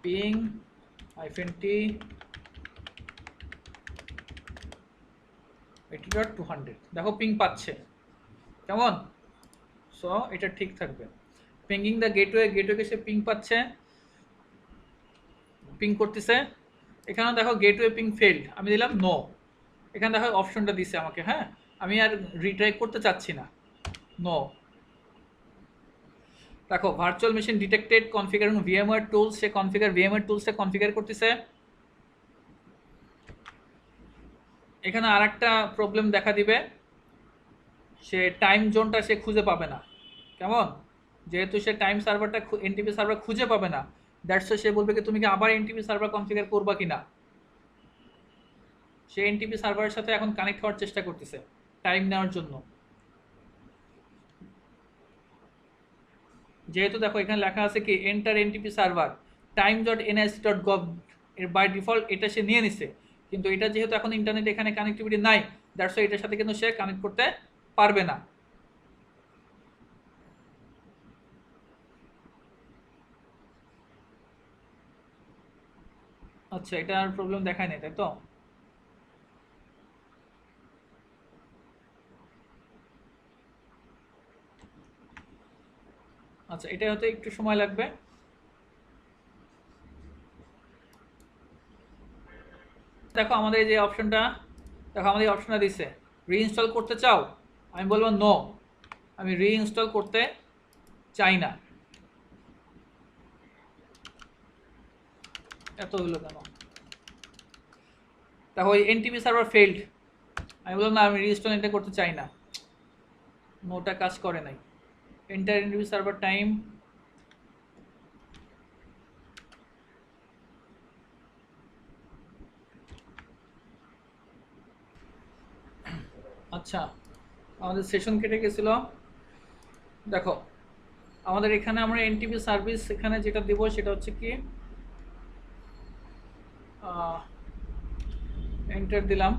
পিং -t 80.200, দেখো পিং পাচ্ছে কেমন। সো এটা ঠিক থাকবে। পিঙ্গিং দ্য গেটওয়ে, গেটওয়েকে সে পিং পাচ্ছে, পিং করতেছে। এখানে দেখো গেটওয়ে পিং ফেলড, আমি দিলাম নো। এখানে দেখো অপশনটা দিছে আমাকে, হ্যাঁ আমি আর রিট্রাই করতে চাচ্ছি না, নো। দেখো virtual machine detected, configure VMware tools, সে কনফিগার ভিএমওয়্যার টুলসে কনফিগার করতেছে। এখানে আরেকটা প্রবলেম দেখা দিবে, সে টাইম জোনটা সে খুঁজে পাবে না, কেমন। যেহেতু সে টাইম সার্ভারটা এনটিপি সার্ভার খুঁজে পাবে না, দ্যাটস সে বলবে কি তুমি কি আবার এনটিপি সার্ভার কনফিগার করবা কিনা। সে এনটিপি সার্ভারের সাথে এখন কানেক্ট হওয়ার চেষ্টা করতেছে টাইম নেওয়ার জন্য। যেহেতু দেখো এখানে লেখা আছে কি এন্টার এনটিপি সার্ভার time.nic.gov, এর বাই ডিফল্ট এটা সে নিয়ে নিছে, কিন্তু এটা যেহেতু এখন ইন্টারনেট এখানে কানেক্টিভিটি নাই, দ্যাটস এটার সাথে কিন্তু সে কানেক্ট করতে পারবে না। আচ্ছা, এটা আর প্রবলেম দেখায় নাই তাই তো। আচ্ছা, এটা হতে একটু সময় লাগবে। দেখো আমাদের যে অপশনটা, দেখো আমাদের অপশনটা দিছে রিইনস্টল করতে চাও, আমি বলবো নো, আমি রিইনস্টল করতে চাই না। এত হলো কেন। দেখো ওই এনটিপি সার্ভার ফেইল্ড, আমি বললাম না আমি রিইনস্টল এটা করতে চাই না, নোটা কাজ করে নাই। এন্টার এনটিপি সার্ভার টাইম, আচ্ছা আমাদের সেশন কেটে গেছিল। দেখো আমাদের এখানে আমরা এনটিপি সার্ভিস এখানে যেটা দেব সেটা হচ্ছে কি এন্টার দিলাম।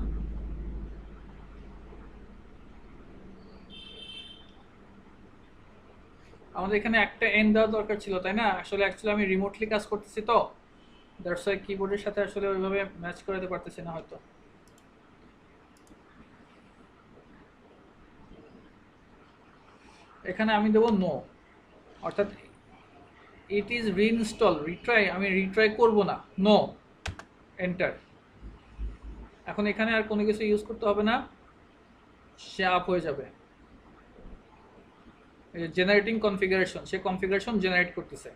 আমাদের এখানে একটা এন দেওয়া দরকার ছিল তাই না, আসলে অ্যাকচুয়ালি আমি রিমোটলি কাজ করতেছি তো, দ্যাটস ওয়াই কিবোর্ডের সাথে আসলে ওইভাবে ম্যাচ করাতে পারতেছি না হয়তো। এখানে আমি দেবো নো, অর্থাৎ ইট ইজ রিইনস্টল, রিট্রাই, আমি রিট্রাই করব না, নো, এন্টার। এখন এখানে আর কোনো কিছু ইউজ করতে হবে না, সে আপ হয়ে যাবে। জেনারেটিং কনফিগারেশন, সে কনফিগারেশন জেনারেট করতেছে।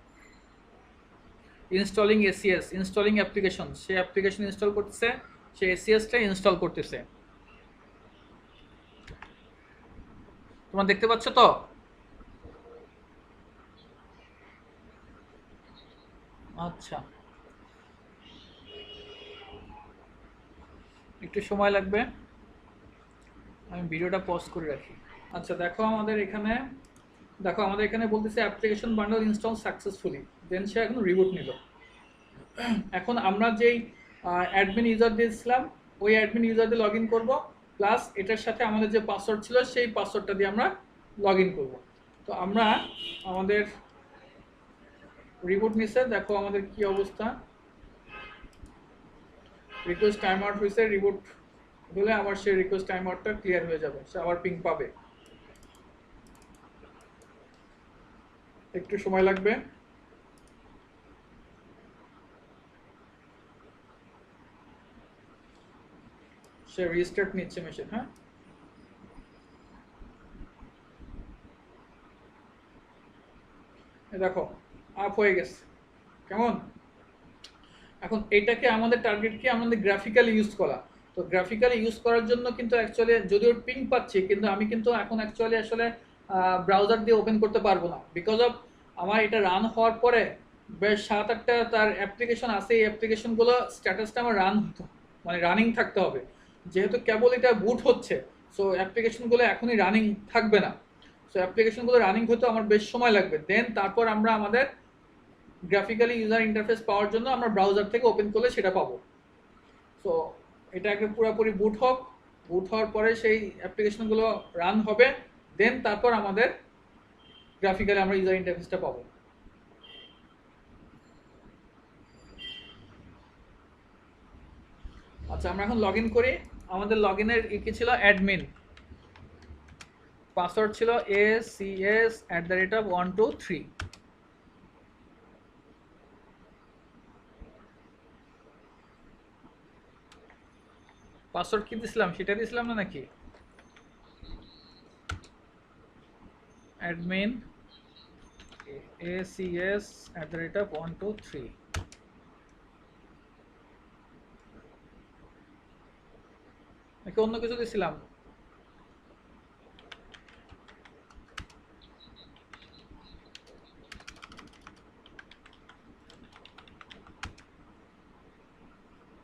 ইনস্টলিং এসিএস, ইনস্টলিং অ্যাপ্লিকেশন, সে অ্যাপ্লিকেশন ইনস্টল করতেছে, সে এসিএসটা ইনস্টল করতেছে। তোমরা দেখতে পাচ্ছ তো। আচ্ছা একটু সময় লাগবে, আমি ভিডিওটা পজ করে রাখি। আচ্ছা দেখো আমাদের এখানে বলতেছে অ্যাপ্লিকেশন বান্ডল ইনস্টল সাকসেসফুলি, দেন সে এখন রিবুট নিল। এখন আমরা যেই অ্যাডমিন ইউজার দিয়েছিলাম ওই অ্যাডমিন ইউজার দিয়ে লগ ইন করবো, প্লাস এটার সাথে আমাদের যে পাসওয়ার্ড ছিল সেই পাসওয়ার্ডটা দিয়ে আমরা লগ ইন করবো। তো আমরা আমাদের রিপোর্ট নিচে দেখো আমাদের কি অবস্থা, রিকোয়েস্ট টাইম আউট হয়েছে, রিপোর্ট হলে আবার সেই রিকোয়েস্ট টাইম আউটটা ক্লিয়ার হয়ে যাবে, সে আবার পিং পাবে, একটু সময় লাগবে। সে রিস্টার্ট নিচ্ছে মেশিন। হ্যাঁ, দেখো আপ হয়ে গেছে। কেমন? এখন এটাকে আমাদের টার্গেট কি, আমাদের গ্রাফিক্যালি ইউজ করা। তো গ্রাফিক্যালি ইউজ করার জন্য কিন্তু অ্যাকচুয়ালি যদিও পিং পাচ্ছি, কিন্তু আমি কিন্তু এখন অ্যাকচুয়ালি আসলে ব্রাউজার দিয়ে ওপেন করতে পারবো না, বিকজ অফ আমার এটা রান হওয়ার পরে বেশ 7-8টা তার অ্যাপ্লিকেশন আছে, এই অ্যাপ্লিকেশনগুলো স্ট্যাটাসটা আমার মানে রানিং থাকতে হবে। যেহেতু কেবল এটা বুট হচ্ছে, সো অ্যাপ্লিকেশনগুলো এখনই রানিং থাকবে না। সো অ্যাপ্লিকেশনগুলো রানিং হতে আমার বেশ সময় লাগবে, দেন তারপর আমরা আমাদের গ্রাফিক্যালি ইউজার ইন্টারফেস পাওয়ার জন্য আমরা ব্রাউজার থেকে ওপেন করলে সেটা পাবো। সো এটাকে পুরোপুরি বুট হোক, বুট হওয়ার পরে সেই অ্যাপ্লিকেশনগুলো রান হবে, দেন তারপর আমাদের গ্রাফিক্যালি আমরা ইউজার ইন্টারফেসটা পাবো। আচ্ছা, আমরা এখন লগ ইন করি। আমাদের লগ ইনের কি ছিল, অ্যাডমিন, পাসওয়ার্ড ছিল ACS@123। পাসওয়ার্ড কি দিছিলাম সেটা দিছিলাম না নাকি? Admin ACS@123। নাকি অন্য কিছু দিছিলাম?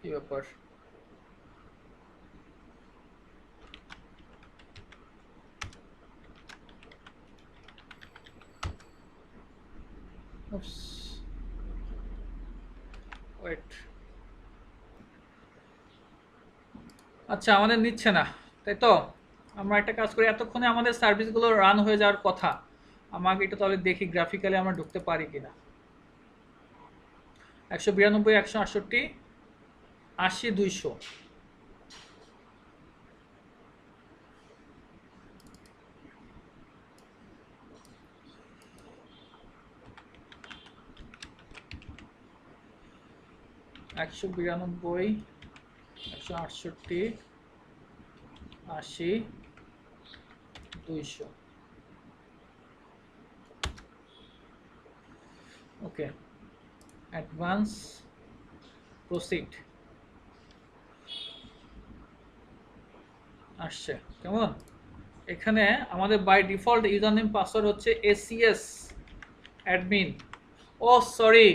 কি ব্যাপার? ওয়েট, আচ্ছা আমাদের নিচ্ছে না, তাই তো? আমরা একটা কাজ করি, এতক্ষণে আমাদের সার্ভিসগুলো রান হয়ে যাওয়ার কথা। আমাকে এটা তাহলে দেখি গ্রাফিক্যালি আমরা ঢুকতে পারি কিনা। 192, 168, 80, 200। একশো 168, 80, 200। Okay, advance, proceed. আসছে কেমন? এখানে আমাদের by default user name password হচ্ছে ACS অ্যাডমিন। ও সরি,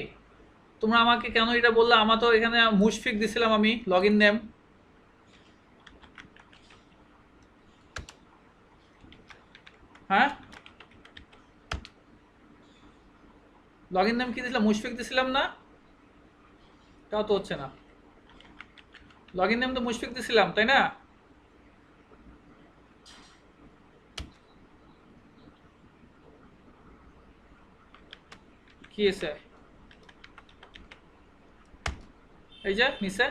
তোমরা আমাকে কেন এটা বললে? আমার তো এখানে মুশফিক দিছিলাম আমি লগ ইন নেম। হ্যাঁ, লগ ইন নেম কি দিছিলাম? মুশফিক দিছিলাম না? তাও তো হচ্ছে না। লগ ইন নেম তো মুশফিক দিছিলাম, তাই না? কি এসে এই যে নিচে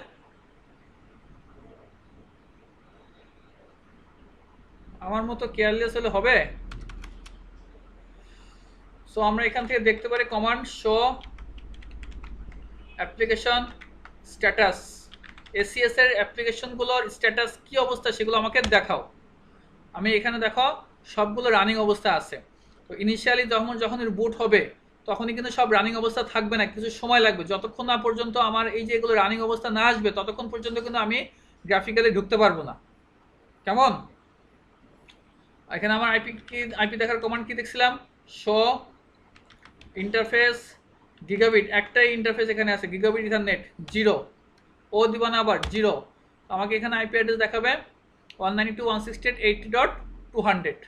আমার মতো কেয়ারলেস হলে হবে? সো আমরা এখান থেকে দেখতে পারি command show application status. ACS এর অ্যাপ্লিকেশনগুলোর স্ট্যাটাস কি অবস্থা সেগুলো আমাকে দেখাও। আমি এখানে দেখো সবগুলো রানিং অবস্থা আছে। তো ইনিশিয়ালি যখন বুট হবে তখনই কিন্তু সব রানিং অবস্থা থাকবে না, কিছু সময় লাগবে। যতক্ষণ না পর্যন্ত আমার এই যে এগুলো রানিং অবস্থা না আসবে ততক্ষণ পর্যন্ত কিন্তু আমি গ্রাফিক্যালি ঢুকতে পারবো না। কেমন? এখানে আমার আইপি দেখার কমান্ড কি দেখছিলাম, শো ইন্টারফেস গিগাবিট, একটাই ইন্টারফেস এখানে আছে, গিগাবিট ইথারনেট 0। ও দিবা না আবার 0। আমাকে এখানে আইপি অ্যাড্রেস দেখাবে 192.168.80.200।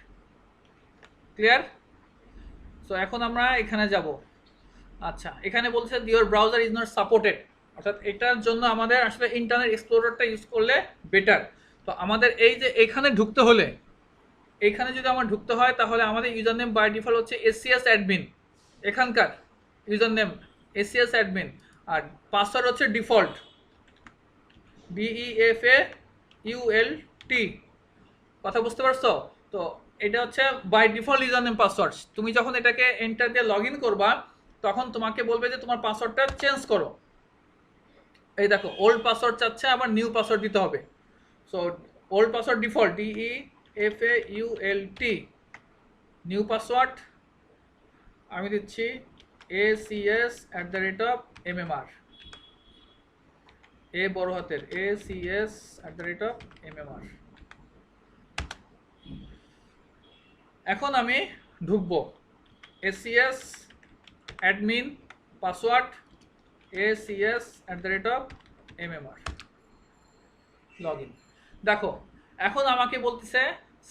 ক্লিয়ার? সো এখন আমরা এখানে যাব, আচ্ছা, এখানে বলছে your browser is not supported, অর্থাৎ এটার জন্য আমাদের আসলে ইন্টারনেট এক্সপ্লোরারটা ইউজ করলে বেটার। তো আমাদের এই যে এখানে ঢুকতে হলে, এখানে যদি আমার ঢুকতে হয় তাহলে আমাদের ইউজার নেম বাই ডিফল্ট হচ্ছে এসিএস অ্যাডমিন, এখানকার ইউজার নেম এসিএস অ্যাডমিন, আর পাসওয়ার্ড হচ্ছে ডিফল্ট BEFAULT। কথা বুঝতে পারছো? তো এটা হচ্ছে by default user name password. তুমি যখন এটাকে এন্টার দিয়ে লগ ইন করবা তখন তোমাকে বলবে যে তোমার পাসওয়ার্ডটা চেঞ্জ করো। এই দেখো ওল্ড পাসওয়ার্ড চাচ্ছে, আবার নিউ পাসওয়ার্ড দিতে হবে। So old password default DEFAULT, new password আমি দিচ্ছি ACS@MMR, এ বড় হাতের ACS@MMR। এখন আমি ঢুকবো ACS admin password ACS@MMR, log in. দেখো এখন আমাকে বলতেছে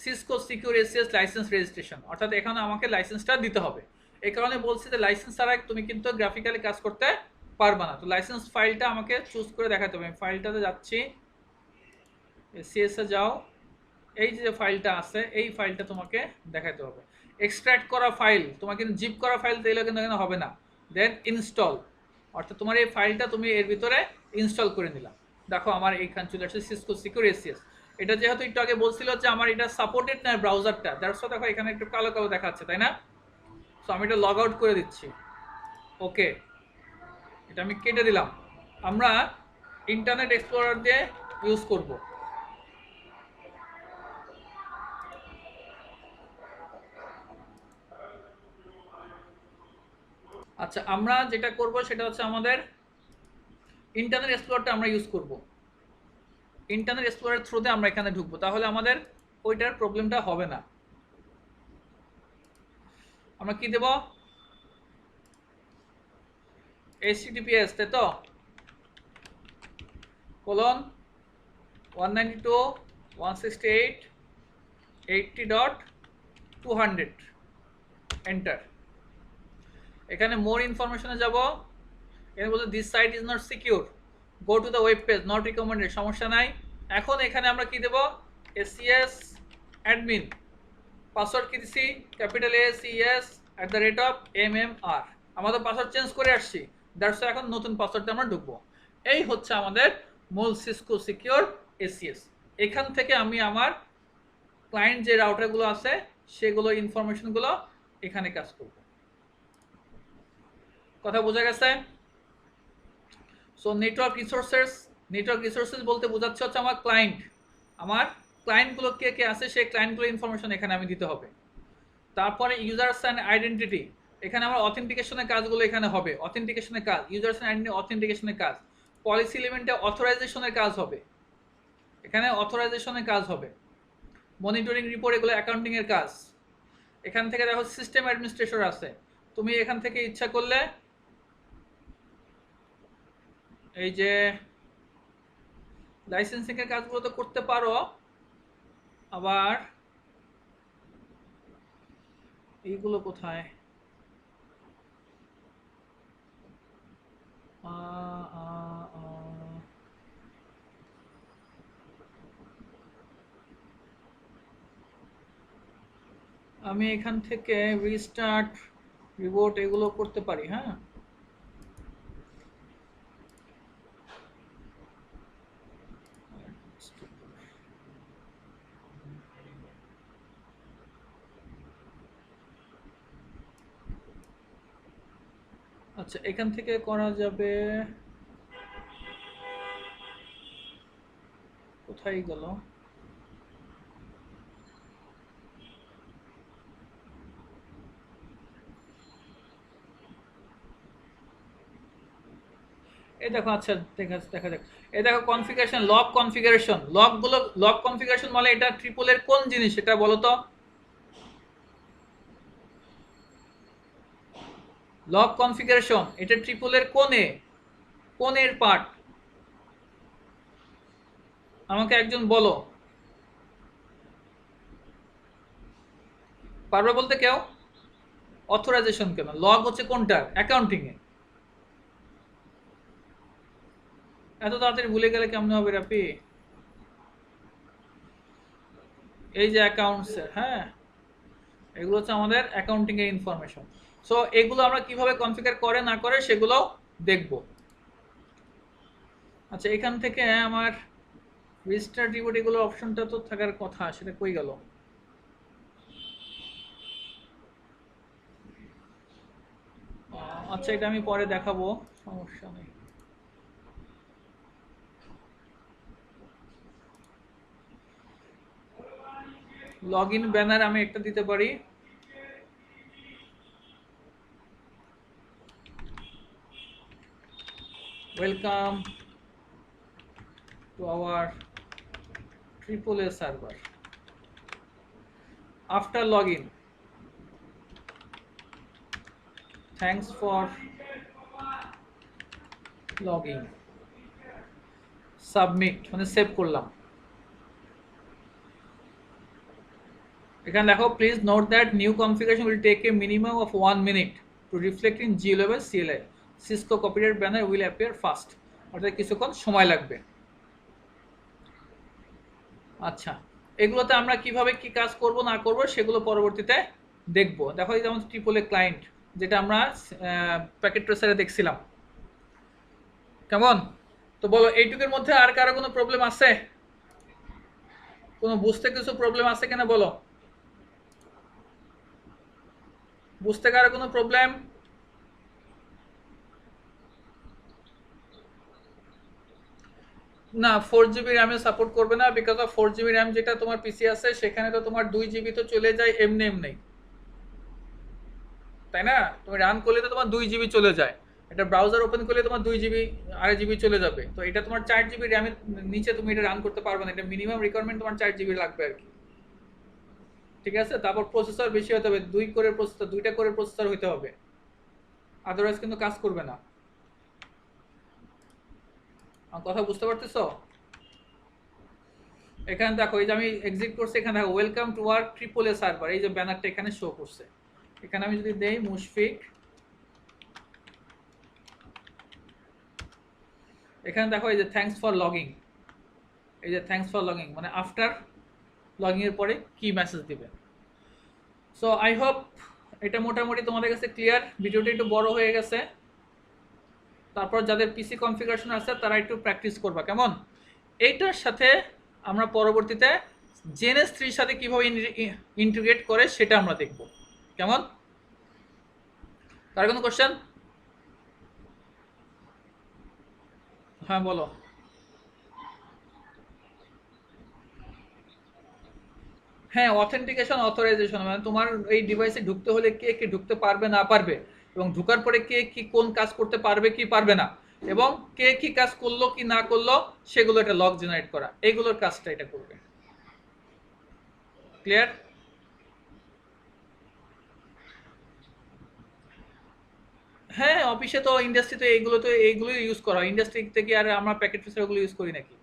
Cisco secure ACS licence registration, অর্থাৎ এখানে আমাকে লাইসেন্সটা দিতে হবে। এই কারণে বলছি যে লাইসেন্স ছাড়া তুমি কিন্তু গ্রাফিক্যালি কাজ করতে পারবা না। তো লাইসেন্স ফাইলটা আমাকে চুজ করে দেখাতে হবে। আমি ফাইলটাতে যাচ্ছি, এসিএস এ যাও, এই যে ফাইলটা আছে এই ফাইলটা তোমাকে দেখাতে হবে। এক্সট্রাক্ট করা ফাইল, তোমার কিন্তু জিপ করা ফাইল দিলে কিন্তু এখানে হবে না। দেন ইনস্টল, অর্থাৎ তোমার এই ফাইলটা তুমি এর ভিতরে ইনস্টল করে নিলাম। দেখো আমার এইখান চলে আসছে সিসকো সিকিউর এসিএস। এটা যেহেতু একটু আগে বলছিল যে আমার এটা সাপোর্টেড না ব্রাউজারটা, দ্যাটস ওয়াই দেখো এখানে একটু কালো কালো দেখাচ্ছে, তাই না? সো আমি এটা লগ আউট করে দিচ্ছি। ওকে, এটা আমি কেটে দিলাম। আমরা ইন্টারনেট এক্সপ্লোরার দিয়ে ইউজ করব। আচ্ছা, আমরা যেটা করব সেটা হচ্ছে আমাদের ইন্টারনেট এক্সপ্লোরারটা আমরা ইউজ করব। ইন্টারনেট এক্সপ্লোরার থ্রুতে আমরা এখানে ঢুকবো, তাহলে আমাদের ওইটার প্রবলেমটা হবে না। আমরা কি দেব? HTTPS, তাই তো, :192.168.80.200 এন্টার। এখানে মোর ইনফরমেশনে যাব। এখানে বলছে this site is not secure, go to the web page, not recommended, সমস্যা নাই। এখন এখানে আমরা কি দেব? ACS অ্যাডমিন, পাসওয়ার্ড কি দিছি? Capital ACS@MMR। আমাদের পাসওয়ার্ড চেঞ্জ করে আসছি, দ্যাটস এখন নতুন পাসওয়ার্ডে আমরা ঢুকবো। এই হচ্ছে আমাদের মূল সিসকো সিকিউর এসিএস। এখান থেকে আমি আমার ক্লায়েন্ট যে রাউটারগুলো আছে সেগুলো ইনফরমেশনগুলো এখানে কাজ করব। কথা বোঝা গেছে? সো নেটওয়ার্ক রিসোর্সেস বলতে বোঝাচ্ছে হচ্ছে আমার ক্লায়েন্টগুলো কে কে আছে সেই ক্লায়েন্টগুলো ইনফরমেশন এখানে আমি দিতে হবে। তারপরে ইউজার্স অ্যান্ড আইডেন্টিটি, এখানে আমার অথেন্টিকেশনের কাজগুলো এখানে হবে। অথেন্টিকেশনের কাজ, ইউজার্স অ্যান্ড আইডেন্টিটি অথেন্টিকেশনের কাজ। পলিসি এলিমেন্টে অথরাইজেশনের কাজ হবে, এখানে অথরাইজেশনের কাজ হবে। মনিটরিং রিপোর্ট, এগুলো অ্যাকাউন্টিং এর কাজ। এখান থেকে দেখো সিস্টেম অ্যাডমিনিস্ট্রেটর আছে, তুমি এখান থেকে ইচ্ছা করলে এই যে লাইসেন্সিং এর কাজগুলো তো করতে পারো, আবার এইগুলো কোথায়? আমি এখান থেকে রিস্টার্ট, রিবোট এগুলো করতে পারি। হ্যাঁ, আচ্ছা এখান থেকে করা যাবে। কোথায় গেল? এই দেখো, আচ্ছা দেখা যাক। এই দেখো configuration, log configuration, log configuration মানে এটা ট্রিপলের কোন জিনিস এটা বলো তো? লগ কনফিগারেশন এটা ট্রিপলের কোনের পার্ট? আমাকে একজন বলো, পারবে বলতে কেউ? অথরাইজেশন কেন? লগ হচ্ছে কোনটার? অ্যাকাউন্টিং এ। এত তাড়াতাড়ি ভুলে গেলে কেমন হবে রাপি? এই যে অ্যাকাউন্টসের, হ্যাঁ, এগুলো হচ্ছে আমাদের অ্যাকাউন্টিং এর ইনফরমেশন। সো এগুলো আমরা কিভাবে কনফিগার করে না করে সেগুলো দেখব। আচ্ছা, এখান থেকে আমার রেজিস্টার রিপোর্ট এগুলো অপশনটা তো থাকার কথা, সেটা কই গেল? আচ্ছা, এটা আমি পরে দেখাবো, সমস্যা নেই। লগ ইন ব্যানার আমি একটা দিতে পারি। Welcome to our AAA server. After login, thanks for logging. Submit মানে সেভ করলাম। এখানে দেখো, please note that new configuration will take a minimum of 1 minute to reflect in G level CLI. Cisco copyright banner will appear first. অর্থাৎ কিছুক্ষণ সময় লাগবে। আচ্ছা, এগুলোতে আমরা কিভাবে কি কাজ করব না করব সেগুলো পরবর্তীতে দেখব। দেখো, এই যেমন ট্রিপল এ ক্লায়েন্ট, যেটা আমরা প্যাকেট ট্রেসারে দেখছিলাম। কেমন? তো বলো, এইটুকুর মধ্যে আর কারো কোনো প্রবলেম আছে? কোনো বুঝতে কিছু প্রবলেম আছে কিনা বলো? বুঝতে কারো কোনো প্রবলেম? না, 4 GB র্যামে সাপোর্ট করবে না, বিকজ অফ 4 GB র্যাম যেটা তোমার পিসি আছে সেখানে তো তোমার 2 GB তো চলে যায় এমনি এমনি, তাই না? তুমি রান করলে তো তোমার 2 GB চলে যায়। এটা ব্রাউজার ওপেন করলে তোমার 2 GB, 2.5 GB চলে যাবে। তো এটা তোমার 4 GB র্যামের নিচে তুমি এটা রান করতে পারবে না। এটা মিনিমাম রিকোয়ারমেন্ট তোমার 4 GB লাগবে আর কি। ঠিক আছে? তারপর প্রসেসর বেশি হতে হবে, 2টা করে প্রসেসর হইতে হবে, আদারওয়াইজ কিন্তু কাজ করবে না। আমার কথা বুঝতে পারতেছো? এখানে দেখো, এই যে আমি এক্সিট করছি, এখানে দেখো welcome to our AAA server, এই যে ব্যানারটা এখানে শো করছে। এখানে আমি যদি দেই মুশফিক, এখানে দেখো এই যে থ্যাঙ্কস ফর লগিং, এই যে থ্যাঙ্কস ফর লগিং মানে আফটার লগিং এর পরে কি মেসেজ দিবে। সো আই হোপ এটা মোটামুটি তোমাদের কাছে ক্লিয়ার। ভিডিওটা একটু বড় হয়ে গেছে, তারপর যাদের পিসি কনফিগারেশন আছে তারা একটু প্র্যাকটিস করবা, কেমন? এইটার সাথে আমরা পরবর্তীতে জেনএস 3 সাথে কিভাবে ইন্টিগ্রেট করে সেটা আমরা দেখব, কেমন? তার কোনো কোশ্চেন? হ্যাঁ বলো। হ্যাঁ, অথেন্টিকেশন অথরাইজেশন মানে তোমার এই ডিভাইসে ঢুকতে হলে কে কে ঢুকতে পারবে না পারবে, এবং ঢুকার পরে কে কি কোন কাজ করতে পারবে কি পারবে না, এবং কে কি কাজ করলো কি না করলো সেগুলো একটা লগ জেনারেট করা, এইগুলোর কাজটা এটা করবে। ক্লিয়ার? হ্যাঁ, অফিসে তো ইন্ডাস্ট্রিতে এইগুলোই ইউজ করা হয়। ইন্ডাস্ট্রি থেকে আর আমরা প্যাকেট ফিচার ওগুলো ইউজ করি নাকি?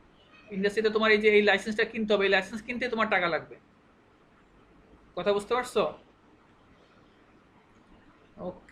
ইন্ডাস্ট্রিতে তোমার এই যে এই লাইসেন্সটা কিনতে হবে, এই লাইসেন্স কিনতে তোমার টাকা লাগবে। কথা বুঝতে পারছো? ওকে।